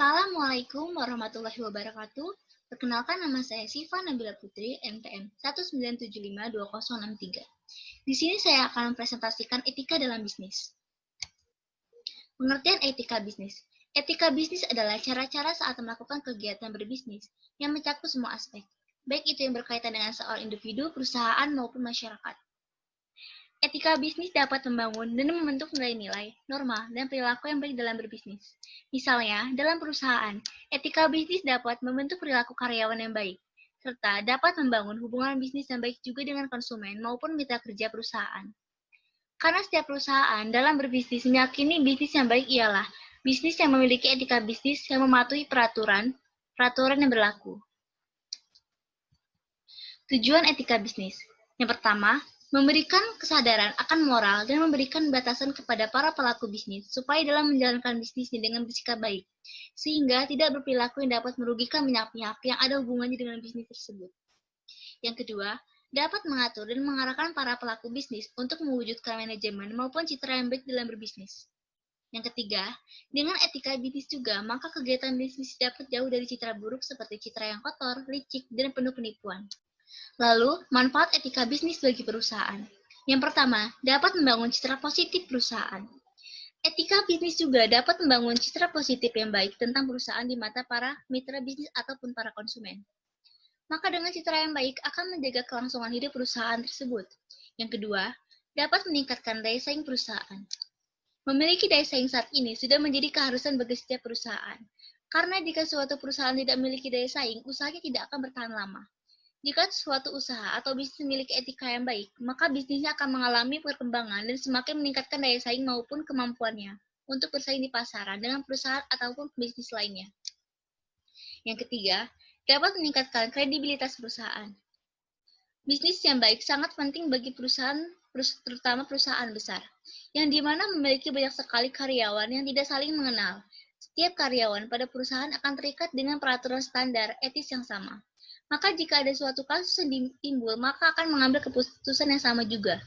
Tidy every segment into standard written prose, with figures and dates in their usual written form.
Assalamualaikum warahmatullahi wabarakatuh. Perkenalkan, nama saya Siva Nabila Putri, NPM 197520063. Di sini saya akan mempresentasikan etika dalam bisnis. Pengertian etika bisnis. Etika bisnis adalah cara-cara saat melakukan kegiatan berbisnis yang mencakup semua aspek, baik itu yang berkaitan dengan seorang individu, perusahaan, maupun masyarakat. Etika bisnis dapat membangun dan membentuk nilai-nilai, norma, dan perilaku yang baik dalam berbisnis. Misalnya, dalam perusahaan, etika bisnis dapat membentuk perilaku karyawan yang baik, serta dapat membangun hubungan bisnis yang baik juga dengan konsumen maupun mitra kerja perusahaan. Karena setiap perusahaan dalam berbisnis meyakini bisnis yang baik ialah bisnis yang memiliki etika bisnis yang mematuhi peraturan yang berlaku. Tujuan etika bisnis. Yang pertama, memberikan kesadaran akan moral dan memberikan batasan kepada para pelaku bisnis supaya dalam menjalankan bisnisnya dengan bersikap baik, sehingga tidak berperilaku yang dapat merugikan banyak pihak yang ada hubungannya dengan bisnis tersebut. Yang kedua, dapat mengatur dan mengarahkan para pelaku bisnis untuk mewujudkan manajemen maupun citra yang baik dalam berbisnis. Yang ketiga, dengan etika bisnis juga, maka kegiatan bisnis dapat jauh dari citra buruk seperti citra yang kotor, licik, dan penuh penipuan. Lalu, manfaat etika bisnis bagi perusahaan. Yang pertama, dapat membangun citra positif perusahaan. Etika bisnis juga dapat membangun citra positif yang baik tentang perusahaan di mata para mitra bisnis ataupun para konsumen. Maka dengan citra yang baik akan menjaga kelangsungan hidup perusahaan tersebut. Yang kedua, dapat meningkatkan daya saing perusahaan. Memiliki daya saing saat ini sudah menjadi keharusan bagi setiap perusahaan. Karena jika suatu perusahaan tidak memiliki daya saing, usahanya tidak akan bertahan lama. Jika suatu usaha atau bisnis memiliki etika yang baik, maka bisnisnya akan mengalami perkembangan dan semakin meningkatkan daya saing maupun kemampuannya untuk bersaing di pasaran dengan perusahaan ataupun bisnis lainnya. Yang ketiga, dapat meningkatkan kredibilitas perusahaan. Bisnis yang baik sangat penting bagi perusahaan, terutama perusahaan besar, yang dimana memiliki banyak sekali karyawan yang tidak saling mengenal. Setiap karyawan pada perusahaan akan terikat dengan peraturan standar etis yang sama. Maka jika ada suatu kasus yang timbul, maka akan mengambil keputusan yang sama juga.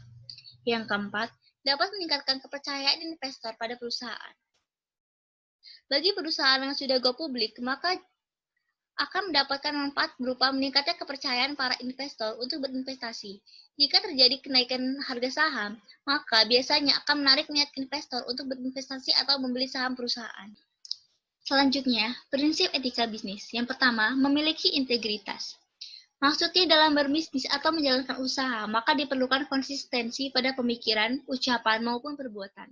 Yang keempat, dapat meningkatkan kepercayaan investor pada perusahaan. Bagi perusahaan yang sudah go publik, maka akan mendapatkan manfaat berupa meningkatnya kepercayaan para investor untuk berinvestasi. Jika terjadi kenaikan harga saham, maka biasanya akan menarik minat investor untuk berinvestasi atau membeli saham perusahaan. Selanjutnya, prinsip etika bisnis. Yang pertama, memiliki integritas. Maksudnya dalam berbisnis atau menjalankan usaha, maka diperlukan konsistensi pada pemikiran, ucapan, maupun perbuatan.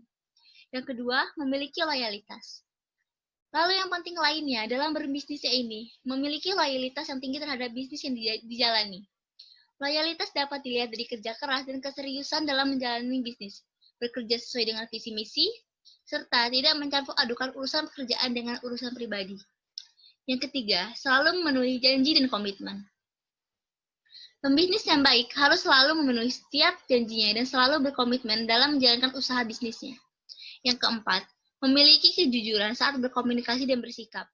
Yang kedua, memiliki loyalitas. Lalu yang penting lainnya dalam berbisnisnya ini, memiliki loyalitas yang tinggi terhadap bisnis yang dijalani. Loyalitas dapat dilihat dari kerja keras dan keseriusan dalam menjalani bisnis, bekerja sesuai dengan visi misi, serta tidak mencampur adukan urusan pekerjaan dengan urusan pribadi. Yang ketiga, selalu memenuhi janji dan komitmen. Pembisnis yang baik harus selalu memenuhi setiap janjinya dan selalu berkomitmen dalam menjalankan usaha bisnisnya. Yang keempat, memiliki kejujuran saat berkomunikasi dan bersikap.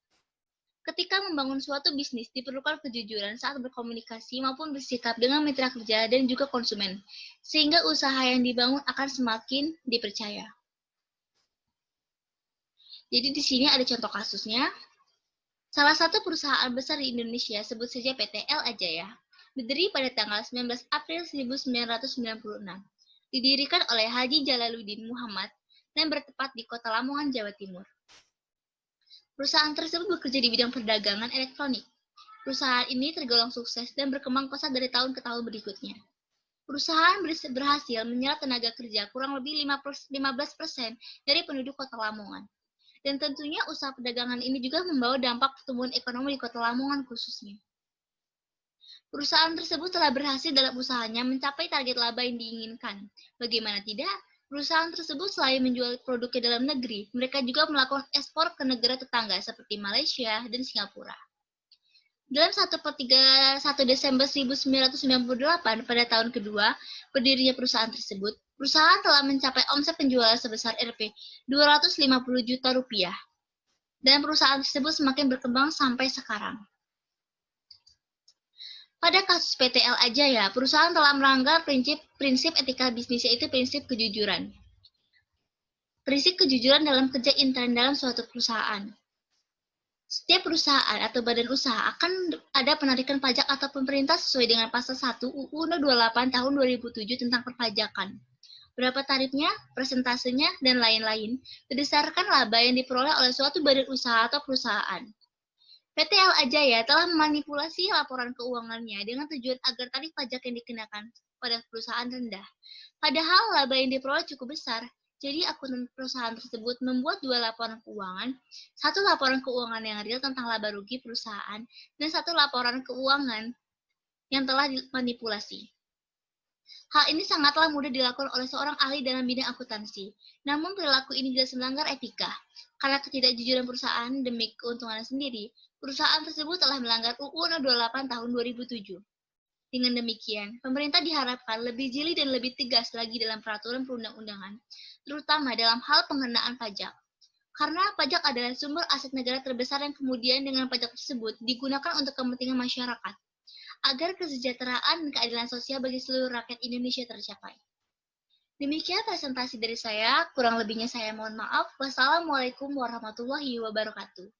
Ketika membangun suatu bisnis, diperlukan kejujuran saat berkomunikasi maupun bersikap dengan mitra kerja dan juga konsumen, sehingga usaha yang dibangun akan semakin dipercaya. Jadi di sini ada contoh kasusnya. Salah satu perusahaan besar di Indonesia, sebut saja PT El Ajaya, berdiri pada tanggal 19 April 1996. Didirikan oleh Haji Jalaluddin Muhammad dan bertempat di Kota Lamongan, Jawa Timur. Perusahaan tersebut bekerja di bidang perdagangan elektronik. Perusahaan ini tergolong sukses dan berkembang pesat dari tahun ke tahun berikutnya. Perusahaan berhasil menyerap tenaga kerja kurang lebih 15% dari penduduk Kota Lamongan. Dan tentunya usaha perdagangan ini juga membawa dampak pertumbuhan ekonomi di Kota Lamongan khususnya. Perusahaan tersebut telah berhasil dalam usahanya mencapai target laba yang diinginkan. Bagaimana tidak, perusahaan tersebut selain menjual produknya dalam negeri, mereka juga melakukan ekspor ke negara tetangga seperti Malaysia dan Singapura. Dalam 1 Desember 1998, pada tahun kedua berdirinya perusahaan tersebut, perusahaan telah mencapai omset penjualan sebesar Rp 250 juta rupiah. Dan perusahaan tersebut semakin berkembang sampai sekarang. Pada kasus PT El Ajaya, perusahaan telah melanggar prinsip etika bisnis, yaitu prinsip kejujuran. Prinsip kejujuran dalam kerja intern dalam suatu perusahaan. Setiap perusahaan atau badan usaha akan ada penarikan pajak atau pemerintah sesuai dengan pasal 1 UU No 28 tahun 2007 tentang perpajakan. Berapa tarifnya, persentasenya, dan lain-lain berdasarkan laba yang diperoleh oleh suatu badan usaha atau perusahaan. PT LA Jaya telah memanipulasi laporan keuangannya dengan tujuan agar tarif pajak yang dikenakan pada perusahaan rendah. Padahal laba yang diperoleh cukup besar, jadi akuntan perusahaan tersebut membuat dua laporan keuangan, satu laporan keuangan yang real tentang laba rugi perusahaan, dan satu laporan keuangan yang telah dimanipulasi. Hal ini sangatlah mudah dilakukan oleh seorang ahli dalam bidang akuntansi. Namun perilaku ini jelas melanggar etika. Karena ketidakjujuran perusahaan demi keuntungan sendiri, perusahaan tersebut telah melanggar UU No 28 tahun 2007. Dengan demikian, pemerintah diharapkan lebih jeli dan lebih tegas lagi dalam peraturan perundang-undangan, terutama dalam hal pengenaan pajak. Karena pajak adalah sumber aset negara terbesar yang kemudian dengan pajak tersebut digunakan untuk kepentingan masyarakat, agar kesejahteraan dan keadilan sosial bagi seluruh rakyat Indonesia tercapai. Demikian presentasi dari saya, kurang lebihnya saya mohon maaf. Wassalamualaikum warahmatullahi wabarakatuh.